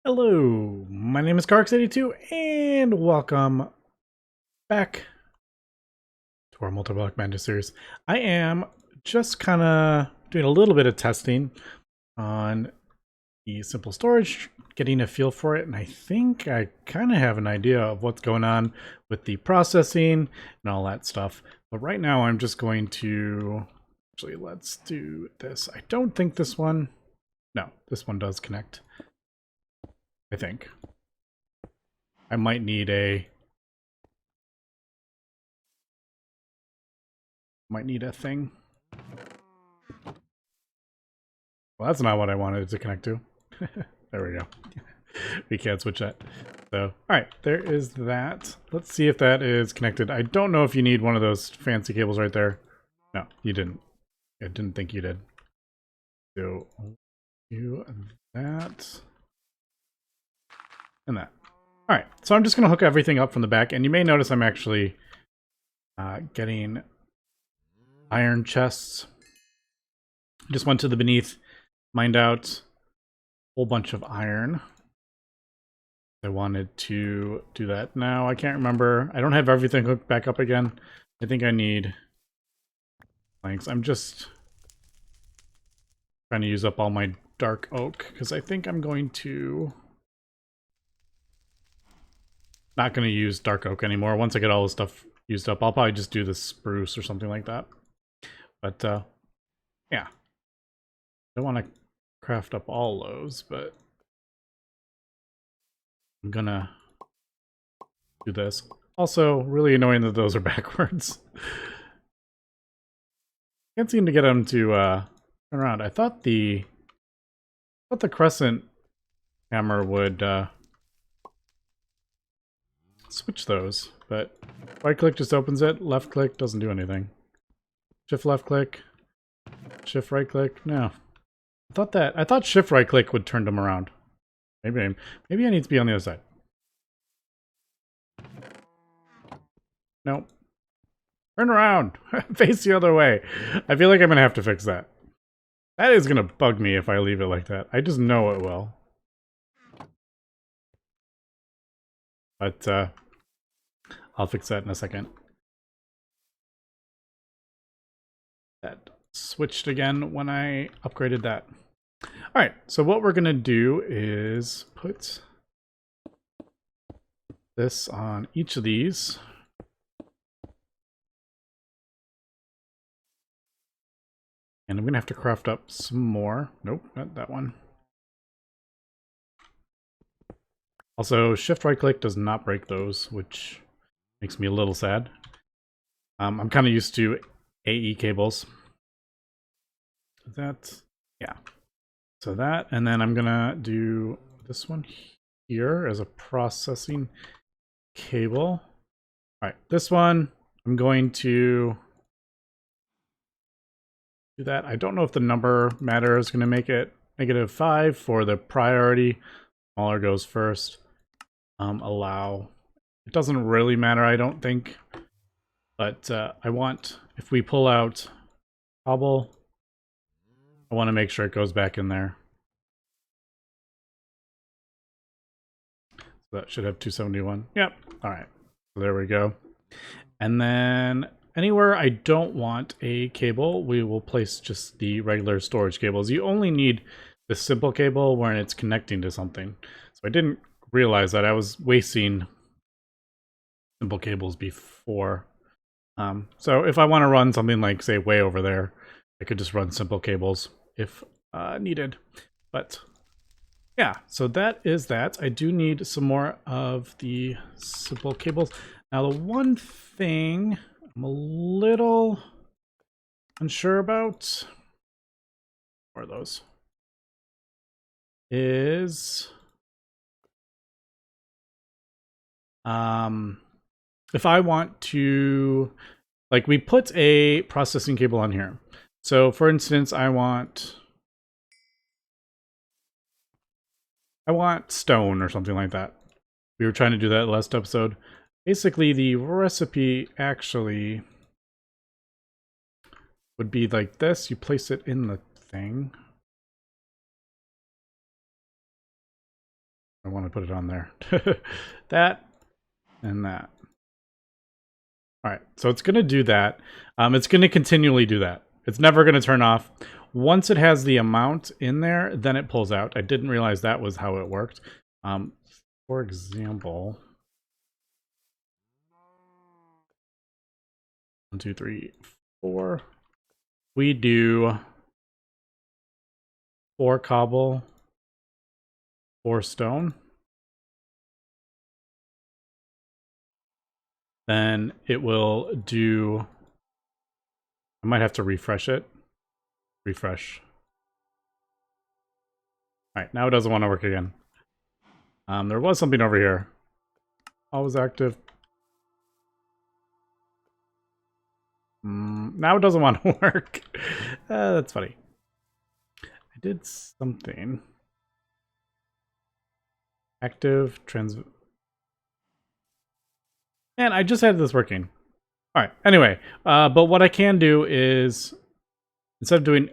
Hello, my name is Carx82 and welcome back to our Multiblock Madness series. I am just kind of doing a little bit of testing on the simple storage, getting a feel for it, and I think I kind of have an idea of what's going on with the processing and all that stuff. But right now I'm just going to, actually let's do this. I don't think this one, no, this one does connect, I think. I might need a thing. Well, that's not what I wanted it to connect to. There we go. We can't switch that. So, all right, there is that. Let's see if that is connected. I don't know if you need one of those fancy cables right there. No, you didn't. I didn't think you did. So, do that and that. All right, so I'm just going to hook everything up from the back, and you may notice I'm actually getting iron chests. Just went to the beneath, mined out a whole bunch of iron. I wanted to do that now. I can't remember. I don't have everything hooked back up again. I think I need planks. I'm just trying to use up all my dark oak because I think I'm going to not going to use dark oak anymore. Once I get all the stuff used up, I'll probably just do the spruce or something like that. But yeah, I don't want to craft up all those, but I'm gonna do this. Also, really annoying that those are backwards. Can't seem to get them to turn around. I thought the crescent hammer would switch those, but right click just opens it, left click doesn't do anything. Shift left click, shift right click. No. I thought shift right click would turn them around. Maybe I need to be on the other side. Nope. Turn around. Face the other way. I feel like I'm gonna have to fix that. That is gonna bug me if I leave it like that. I just know it will. But I'll fix that in a second. That switched again when I upgraded that. Alright, so what we're gonna do is put this on each of these. And I'm gonna have to craft up some more. Nope, not that one. Also, shift right click does not break those, which makes me a little sad. I'm kind of used to AE cables. That, yeah. So that, and then I'm gonna do this one here as a processing cable. All right, this one, I'm going to do that. I don't know if the number matter is going to make it -5 for the priority. Smaller goes first. Allow. It doesn't really matter, I don't think. But I want, if we pull out cobble, I want to make sure it goes back in there. So that should have 271. Yep. All right. So there we go. And then anywhere I don't want a cable, we will place just the regular storage cables. You only need the simple cable when it's connecting to something. So I didn't realize that I was wasting simple cables before. So if I want to run something like, say, way over there, I could just run simple cables if needed. But yeah, so that is that. I do need some more of the simple cables. Now, the one thing I'm a little unsure about, what are those, is if I want to, like, we put a processing cable on here. So for instance, I want stone or something like that. We were trying to do that last episode. Basically, the recipe actually would be like this. You place it in the thing. I want to put it on there. That and that. All right, so it's going to do that. It's going to continually do that. It's never going to turn off. Once it has the amount in there, then it pulls out. I didn't realize that was how it worked. For example, 1, 2, 3, 4. We do 4 cobble, 4 stone. Then it will do, I might have to refresh it. Refresh. All right, now it doesn't want to work again. There was something over here. Always active. Now it doesn't want to work. That's funny. I did something. Active, and I just had this working. All right, anyway, but what I can do is, instead of doing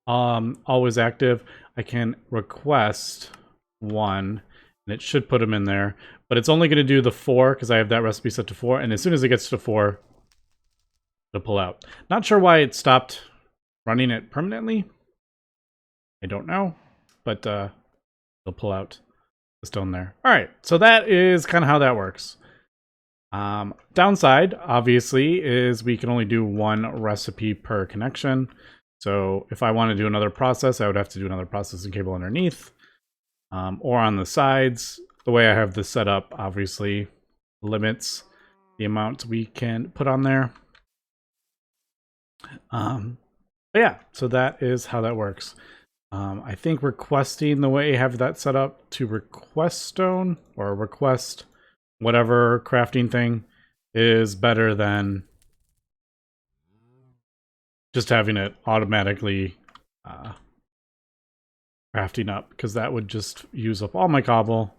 always active, I can request 1, and it should put them in there. But it's only going to do the 4 because I have that recipe set to 4, and as soon as it gets to 4, it'll pull out. Not sure why it stopped running it permanently. I don't know, but it'll pull out the stone there. All right, so that is kind of how that works. Downside, obviously, is we can only do 1 recipe per connection. So if I want to do another process, I would have to do another processing cable underneath, or on the sides. The way I have this set up, obviously, limits the amount we can put on there. But yeah, so that is how that works. I think requesting, the way I have that set up to request stone or request whatever crafting thing, is better than just having it automatically crafting up, because that would just use up all my cobble,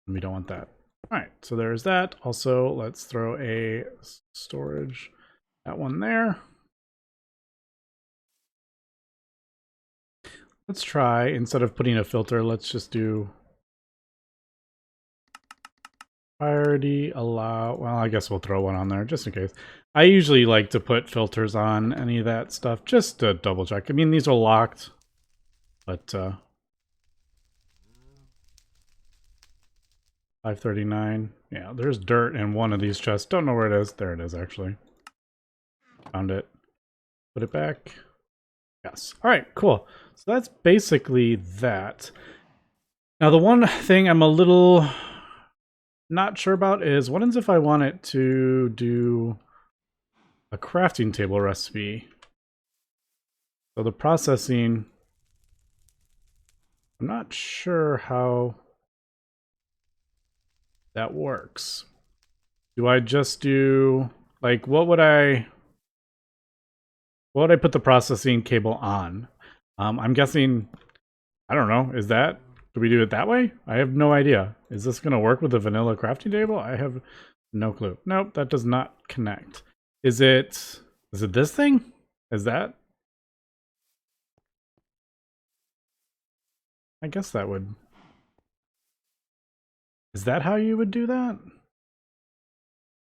and we don't want that. All right, so there's that. Also, let's throw a storage, that one there. Let's try, instead of putting a filter, let's just do priority allow. Well, I guess we'll throw one on there just in case. I usually like to put filters on any of that stuff just to double check. I mean, these are locked, but 539. Yeah, there's dirt in one of these chests. Don't know where it is. There it is, actually. Found it. Put it back. Yes. All right, cool. So that's basically that. Now, the one thing I'm a little not sure about is, what if I want it to do a crafting table recipe? So the processing, I'm not sure how that works. Do I just do, like, what would I put the processing cable on? I'm guessing, I don't know, do we do it that way? I have no idea. Is this going to work with a vanilla crafting table? I have no clue. Nope, that does not connect. Is it this thing? Is that? I guess that would. Is that how you would do that?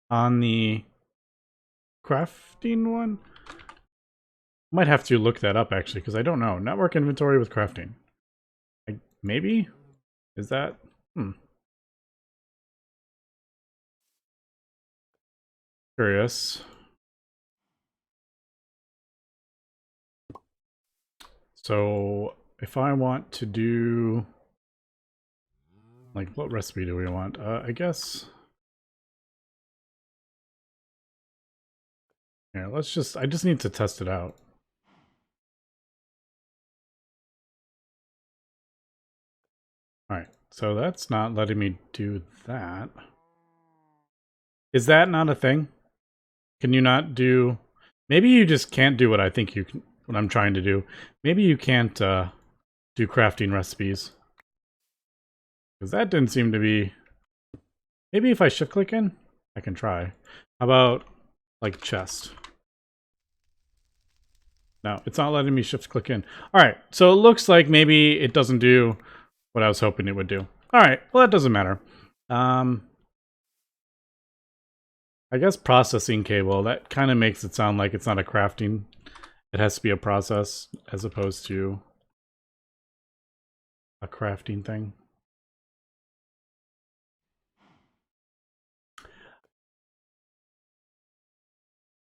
On the crafting one? Might have to look that up, actually, because I don't know. Network inventory with crafting. Maybe? Is that? Curious. So if I want to do, like, what recipe do we want? I guess. Yeah, I just need to test it out. All right, so that's not letting me do that. Is that not a thing? Can you not do? Maybe you just can't do what I think you can. What I'm trying to do. Maybe you can't do crafting recipes, because that didn't seem to be. Maybe if I shift click in, I can try. How about like chest? No, it's not letting me shift click in. All right, so it looks like maybe it doesn't do what I was hoping it would do. All right. Well, that doesn't matter. I guess processing cable, that kind of makes it sound like it's not a crafting. It has to be a process as opposed to a crafting thing.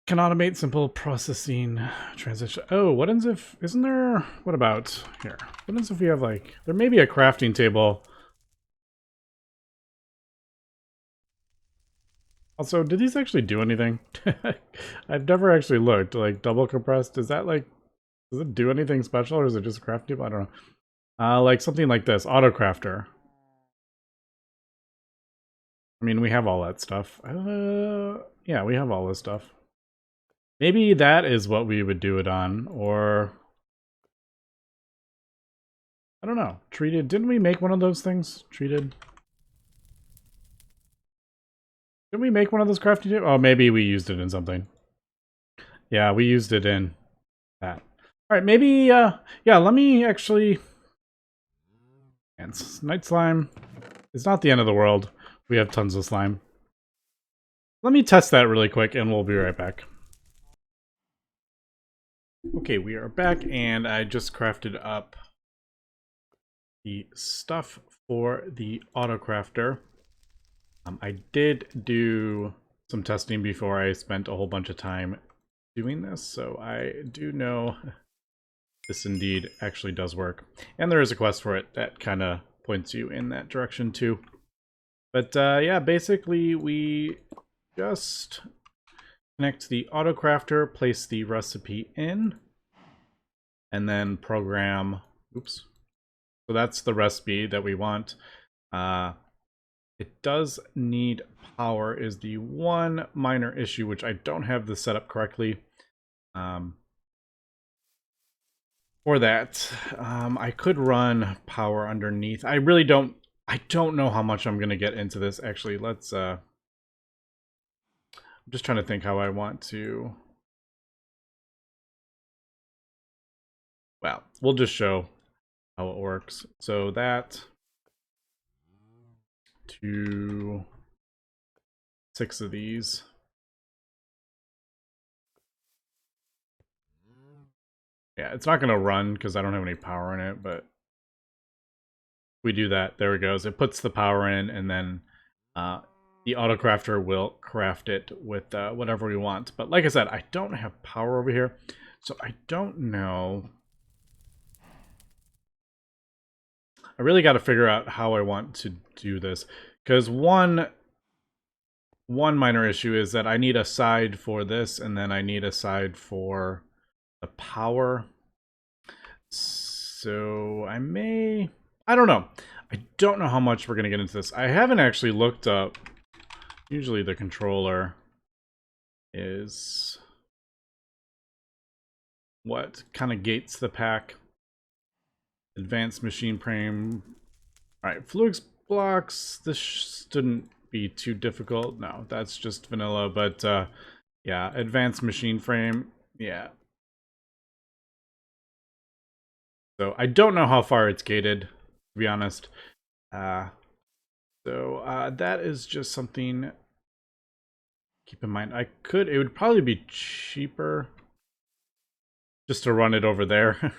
Can automate simple processing transition. Oh, what ends if, isn't there, what about here? What ends if we have like, there may be a crafting table. Also, did these actually do anything? I've never actually looked. Like double compressed, is that like, does it do anything special or is it just a craft table? I don't know. Like something like this, auto crafter. I mean, we have all that stuff. Yeah, we have all this stuff. Maybe that is what we would do it on, or I don't know. Treated. Didn't we make one of those things? Treated. Didn't we make one of those crafting tables? Oh, maybe we used it in something. Yeah, we used it in that. All right, maybe. Yeah. Let me actually. And night slime. It's not the end of the world. We have tons of slime. Let me test that really quick, and we'll be right back. Okay, we are back, and I just crafted up the stuff for the auto crafter. I did do some testing before I spent a whole bunch of time doing this, so I do know this indeed actually does work. And there is a quest for it that kind of points you in that direction too. But yeah, basically we just connect the auto crafter, place the recipe in, and then program, oops. So that's the recipe that we want. It does need power is the one minor issue, which I don't have this set up correctly. For that, I could run power underneath. I really don't, I don't know how much I'm going to get into this. Actually, let's, I'm just trying to think how I want to. Well, we'll just show how it works. So that to 6 of these. Yeah, it's not going to run because I don't have any power in it, but if we do that, there it goes. It puts the power in, and then the auto crafter will craft it with whatever we want. But like I said, I don't have power over here, so I don't know. I really got to figure out how I want to do this, because one minor issue is that I need a side for this, and then I need a side for the power. So I don't know. I don't know how much we're going to get into this. I haven't actually looked up. Usually the controller is what kind of gates the pack. Advanced machine frame. All right, fluix blocks. This shouldn't be too difficult. No, that's just vanilla. But yeah, advanced machine frame. Yeah. So I don't know how far it's gated, to be honest. So that is just something. Keep in mind, it would probably be cheaper just to run it over there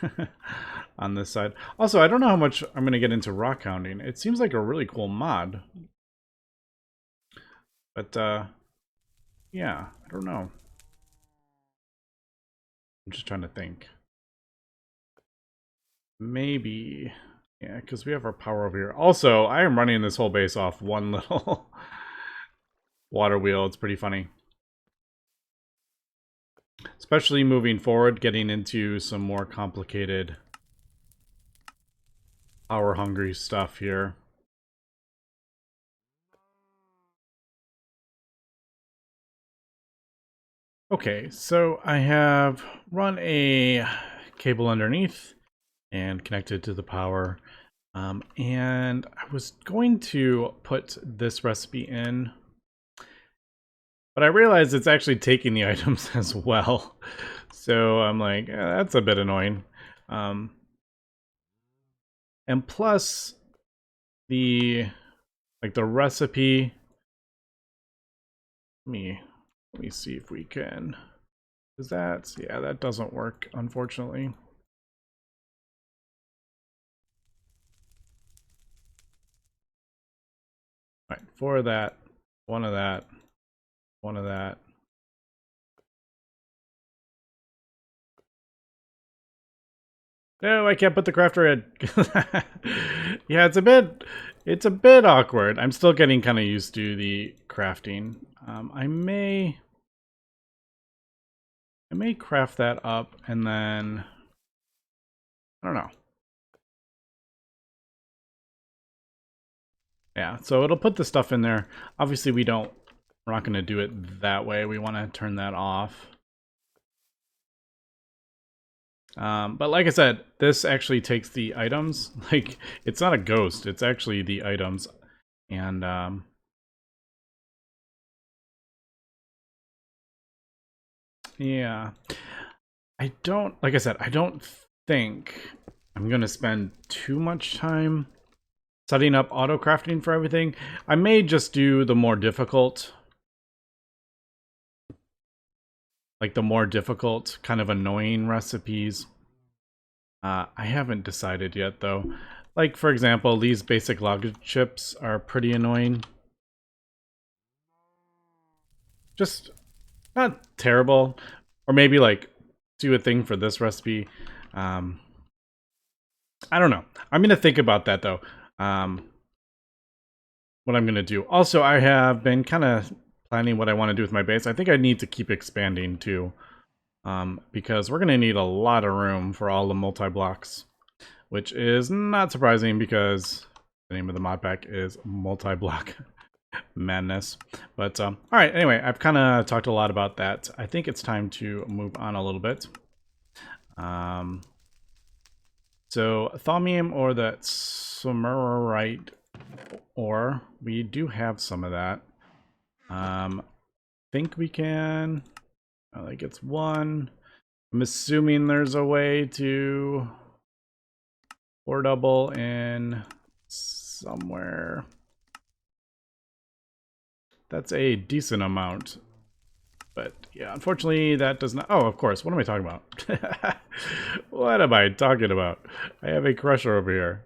on this side. Also, I don't know how much I'm going to get into rock hounding. It seems like a really cool mod. But, yeah, I don't know. I'm just trying to think. Maybe, yeah, because we have our power over here. Also, I am running this whole base off one little water wheel. It's pretty funny. Especially moving forward, getting into some more complicated power-hungry stuff here. Okay, so I have run a cable underneath and connected to the power. And I was going to put this recipe in, but I realized it's actually taking the items as well. So I'm like, that's a bit annoying. And plus, the recipe. Let me see if we can. Is that, yeah, that doesn't work, unfortunately. All right, 4 of that, 1 of that, 1 of that. No, I can't put the crafter in. Yeah, it's a bit awkward. I'm still getting kind of used to the crafting. I may craft that up and then I don't know. Yeah, so it'll put the stuff in there. Obviously we're not going to do it that way. We want to turn that off. But like I said, this actually takes the items. Like, it's not a ghost, it's actually the items. And yeah, like I said, I don't think I'm gonna spend too much time setting up auto crafting for everything. I may just do the more difficult, like the more difficult kind of annoying recipes. I haven't decided yet though. Like, for example, these basic log chips are pretty annoying. Just not terrible. Or maybe like do a thing for this recipe. I don't know. I'm gonna think about that though. What I'm gonna do. Also, I have been kind of planning what I want to do with my base. I think I need to keep expanding too. Because we're gonna need a lot of room for all the multi-blocks. Which is not surprising because the name of the mod pack is Multiblock Madness. But all right, anyway, I've kind of talked a lot about that. I think it's time to move on a little bit. So thaumium or that samarite ore, we do have some of that. Think we can. I think it's 1. I'm assuming there's a way to ore double in somewhere. That's a decent amount. But yeah, unfortunately that does not... Oh, of course. What am I talking about? What am I talking about? I have a crusher over here.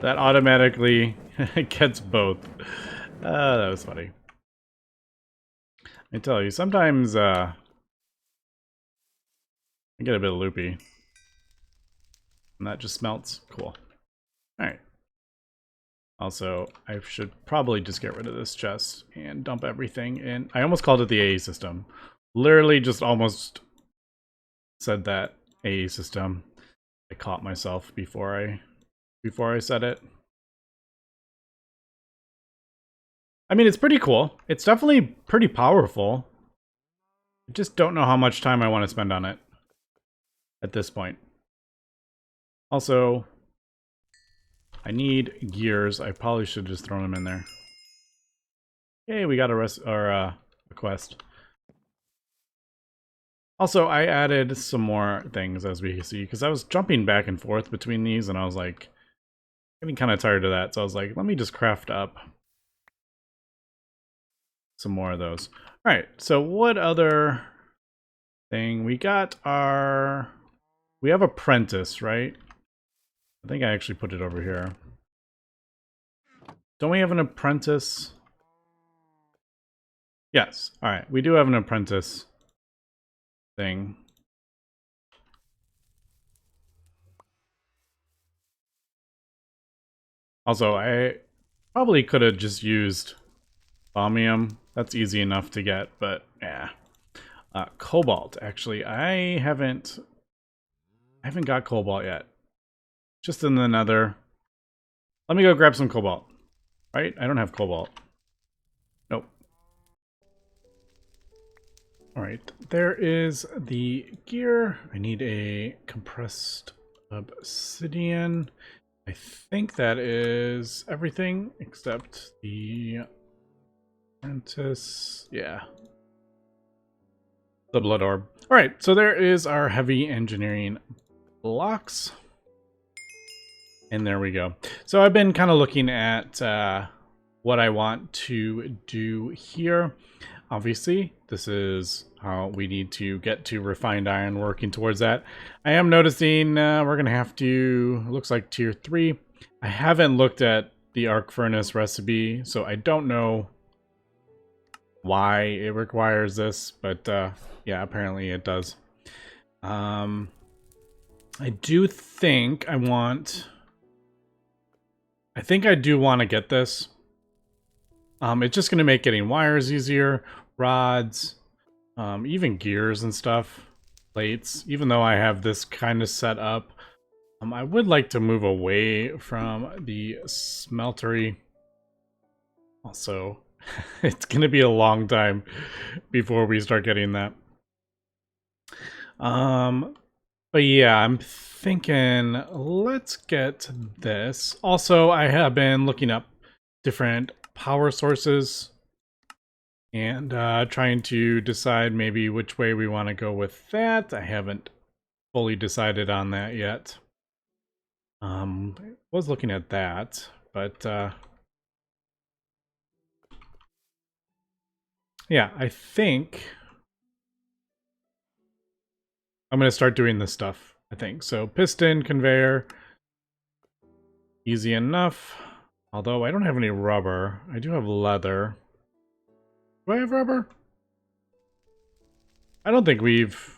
That automatically gets both. That was funny. I tell you, sometimes I get a bit loopy. And that just melts. Cool. Alright. Also, I should probably just get rid of this chest and dump everything in. I almost called it the AE system. Literally just almost said that AE system. I caught myself before I said it. I mean, it's pretty cool. It's definitely pretty powerful. I just don't know how much time I want to spend on it at this point. Also, I need gears. I probably should just throw them in there. Hey, we got a quest. Also, I added some more things, as we see, because I was jumping back and forth between these, and I was like, getting kind of tired of that. So I was like, let me just craft up some more of those. All right, so what other thing? We have apprentice, right? I think I actually put it over here. Don't we have an apprentice? Yes. All right, we do have an apprentice thing. Also, I probably could have just used thaumium. That's easy enough to get, but yeah. Cobalt, actually, I haven't got cobalt yet. Just in the nether. Let me go grab some cobalt. Right? I don't have cobalt. Nope. Alright, there is the gear. I need a compressed obsidian. I think that is everything except the apprentice. Yeah. The blood orb. Alright, so there is our heavy engineering blocks. And there we go. So I've been kind of looking at what I want to do here. Obviously, this is how we need to get to refined iron, working towards that. I am noticing we're going to have to, looks like tier 3. I haven't looked at the arc furnace recipe, so I don't know why it requires this, but yeah, apparently it does. I do think I think I do want to get this. It's just going to make getting wires easier, rods, even gears and stuff, plates. Even though I have this kind of set up, I would like to move away from the smeltery. Also, it's going to be a long time before we start getting that. But yeah, I'm thinking let's get this. Also, I have been looking up different power sources and trying to decide maybe which way we want to go with that. I haven't fully decided on that yet. I was looking at that, but yeah, I think I'm going to start doing this stuff, I think. So piston, conveyor, easy enough. Although I don't have any rubber. I do have leather. Do I have rubber? I don't think we've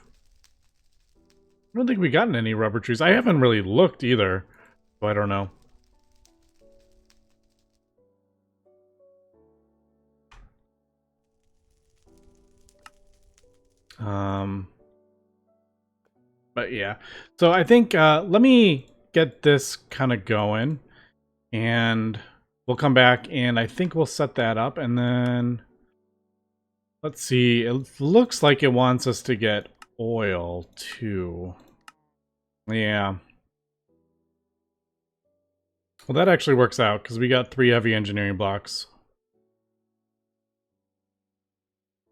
gotten any rubber trees. I haven't really looked either, so I don't know. But yeah. So I think let me get this kind of going and we'll come back and I think we'll set that up and then let's see. It looks like it wants us to get oil too. Yeah. Well, that actually works out because we got 3 heavy engineering blocks.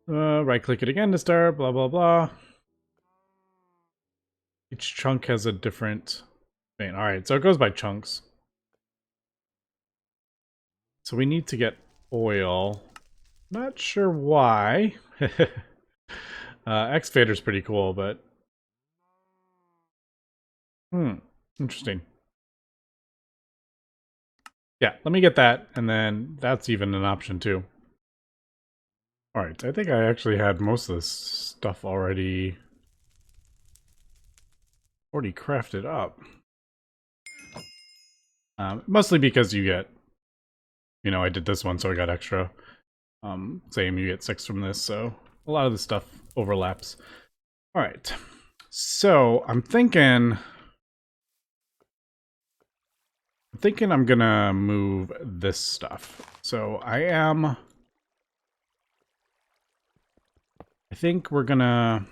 Right click it again to start, blah, blah, blah. Each chunk has a different vein. Alright, so it goes by chunks. So we need to get oil. Not sure why. Excavator's pretty cool, but... interesting. Yeah, let me get that, and then that's even an option too. Alright, I think I actually had most of this stuff already crafted up. Mostly because you get, you know, I did this one, so I got extra. Same, you get 6 from this, so a lot of the stuff overlaps. Alright, so I'm thinking I'm gonna move this stuff. So I think we're gonna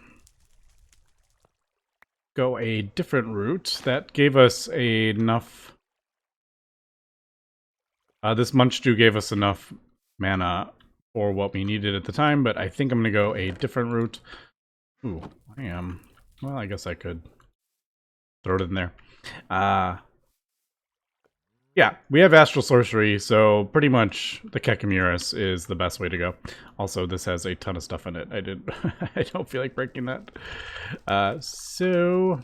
go a different route. That gave us enough. This Munch Stew gave us enough mana for what we needed at the time, but I think I'm gonna go a different route. Ooh, I am. Well, I guess I could throw it in there. Yeah, we have Astral Sorcery, so pretty much the Kekamuras is the best way to go. Also, this has a ton of stuff in it. I don't feel like breaking that. So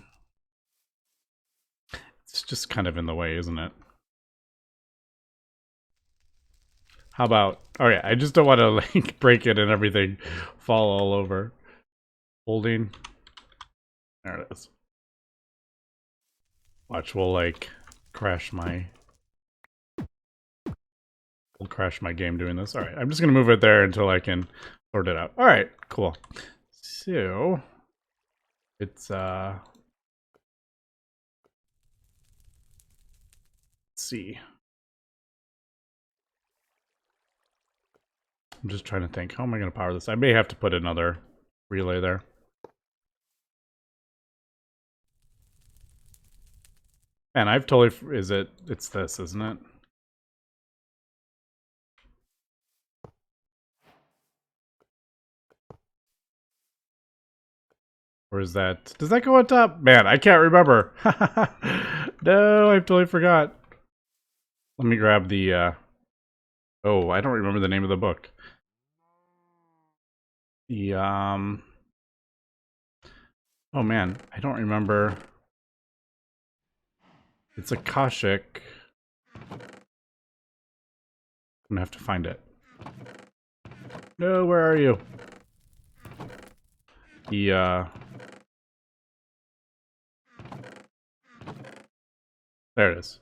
it's just kind of in the way, isn't it? How about, oh yeah, I just don't want to like break it and everything fall all over. Holding. There it is. Watch, we'll like crash my game doing this. All right, I'm just gonna move it there until I can sort it out. All right, cool. So it's let's see. I'm just trying to think. How am I gonna power this? I may have to put another relay there. And I've totally it's this, isn't it? Or is that, does that go on top? Man, I can't remember. No, I totally forgot. Let me grab the, oh, I don't remember the name of the book. The, oh man, I don't remember. It's Akashic. I'm gonna have to find it. No, where are you? The, there it is.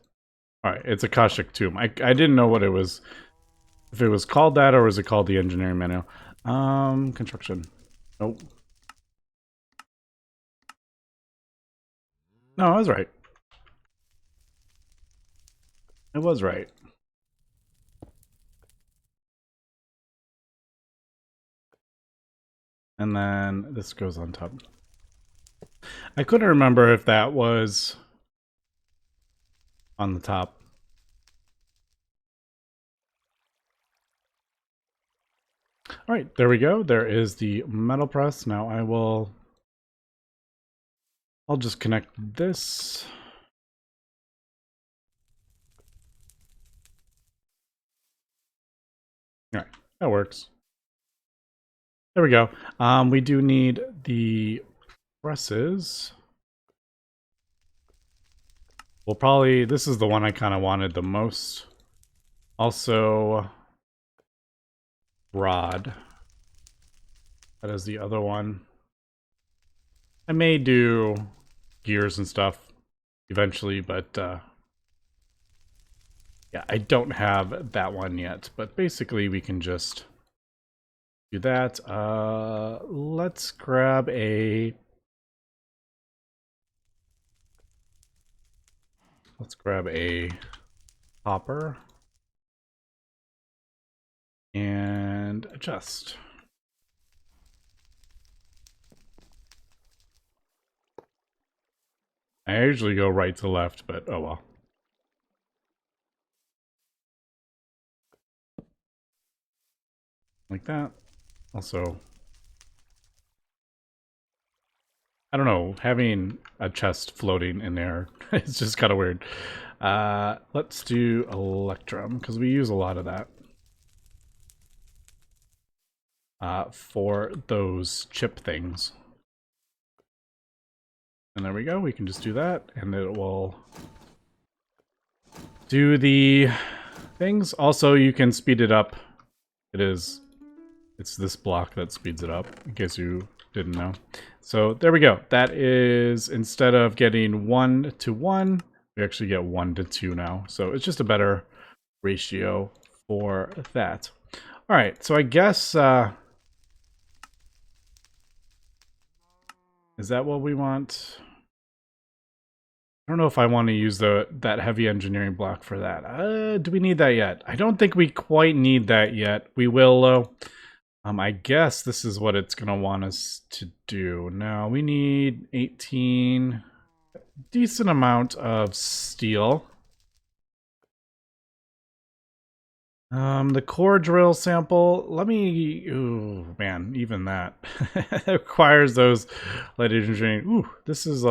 Alright, it's Akashic Tomb. I didn't know what it was. If it was called that or was it called the engineering manual? Construction. Nope. No, I was right. It was right. And then this goes on top. I couldn't remember if that was on the top. All right, there we go. There is the metal press. Now I'll just connect this. All right, that works. There we go. We do need the presses. We'll probably, this is the one I kind of wanted the most. Also, rod. That is the other one. I may do gears and stuff eventually, but yeah, I don't have that one yet. But basically, we can just do that. Let's grab a... Let's grab a hopper and adjust. I usually go right to left, but oh well. Like that. Also, I don't know, having a chest floating in there is just kind of weird. Let's do Electrum, because we use a lot of that. For those chip things. And there we go, we can just do that, and it will do the things. Also, you can speed it up. It's this block that speeds it up, in case you didn't know. So there we go. That is, instead of getting 1 to 1, we actually get 1 to 2 now. So it's just a better ratio for that. All right, so I guess, is that what we want? I don't know if I want to use that heavy engineering block for that. Do we need that yet? I don't think we quite need that yet. We will, though. I guess this is what it's going to want us to do. Now, we need 18... decent amount of steel. The core drill sample, let me... Ooh, man, even that. It requires those light engineering. Ooh, this is...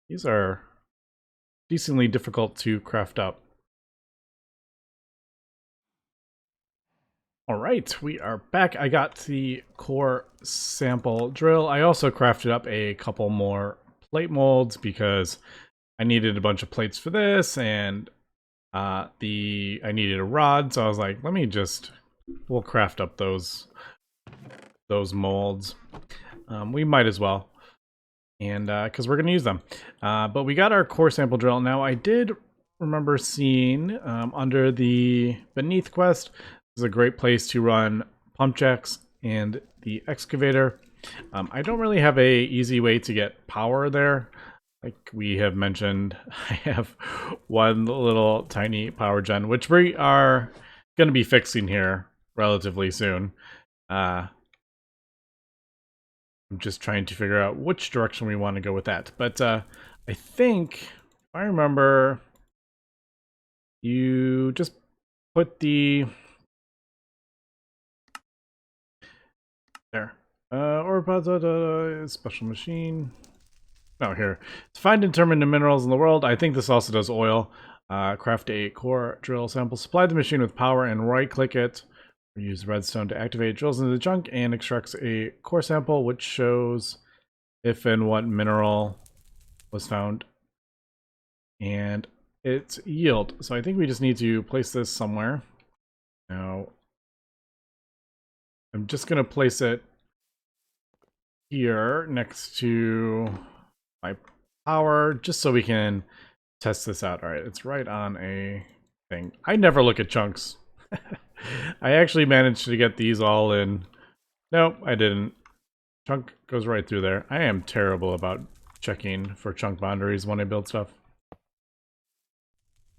These are decently difficult to craft up. All right, we are back. I got the core sample drill. I also crafted up a couple more plate molds because I needed a bunch of plates for this, and I needed a rod, so I was like, we'll craft up those molds. We might as well, and because we're gonna use them. But we got our core sample drill. Now I did remember seeing under the beneath quest, this is a great place to run pump jacks and the excavator. I don't really have a easy way to get power there. Like we have mentioned, I have one little tiny power gen, which we are going to be fixing here relatively soon. I'm just trying to figure out which direction we want to go with that. But I think, if I remember, you just put the... There. Or special machine. Oh, here. To find and determine the minerals in the world. I think this also does oil. Craft a core drill sample. Supply the machine with power and right-click it. Use redstone to activate. Drills into the junk and extracts a core sample, which shows if and what mineral was found and its yield. So I think we just need to place this somewhere. Now, I'm just going to place it here next to my power, just so we can test this out. All right, it's right on a thing. I never look at chunks. I actually managed to get these all in. Nope, I didn't. Chunk goes right through there. I am terrible about checking for chunk boundaries when I build stuff.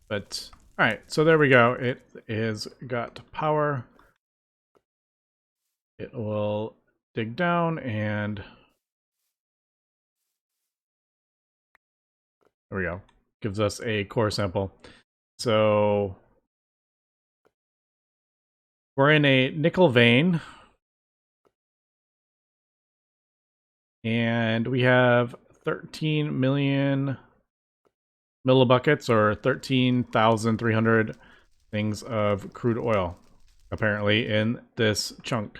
But, alright, so there we go. It is got power. It will dig down and there we go. Gives us a core sample. So we're in a nickel vein. And we have 13 million millibuckets, or 13,300 things of crude oil, apparently, in this chunk.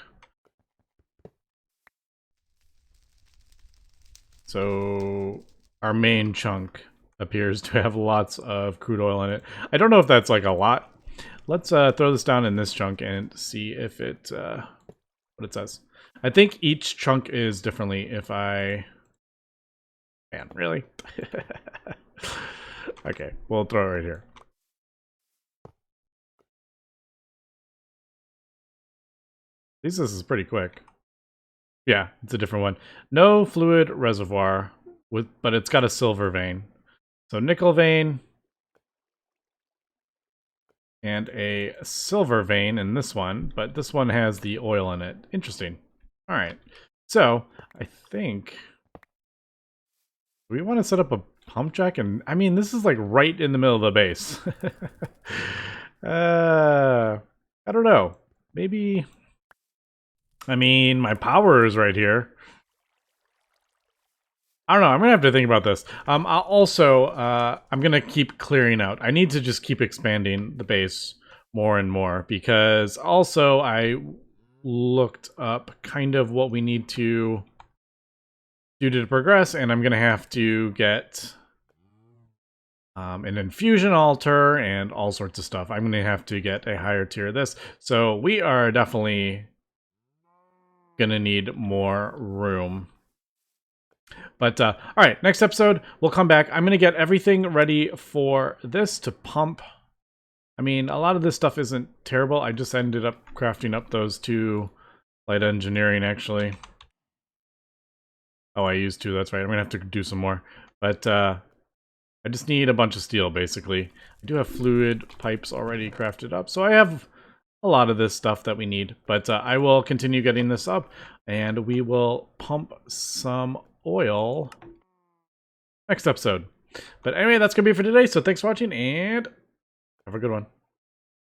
So our main chunk appears to have lots of crude oil in it. I don't know if that's like a lot. Let's throw this down in this chunk and see if it what it says. I think each chunk is differently. If I... Man, really? Okay, we'll throw it right here. At least this is pretty quick. Yeah, it's a different one. No fluid reservoir, but it's got a silver vein. So nickel vein and a silver vein in this one, but this one has the oil in it. Interesting. All right, so I think we want to set up a pump jack, and I mean this is like right in the middle of the base. I don't know. Maybe. I mean, my power is right here. I don't know. I'm gonna have to think about this. I'll also, I'm gonna keep clearing out. I need to just keep expanding the base more and more, because also I looked up kind of what we need to do to progress, and I'm gonna have to get an infusion altar and all sorts of stuff. I'm gonna have to get a higher tier of this, so we are definitely gonna need more room. But all right, next episode we'll come back. I'm gonna get everything ready for this to pump. I mean, a lot of this stuff isn't terrible. I just ended up crafting up those 2 light engineering, actually. Oh, I used 2, that's right. I'm gonna have to do some more. But I just need a bunch of steel, basically. I do have fluid pipes already crafted up, so I have a lot of this stuff that we need. But I will continue getting this up, and we will pump some oil next episode. But anyway, that's gonna be it for today, so thanks for watching, and have a good one.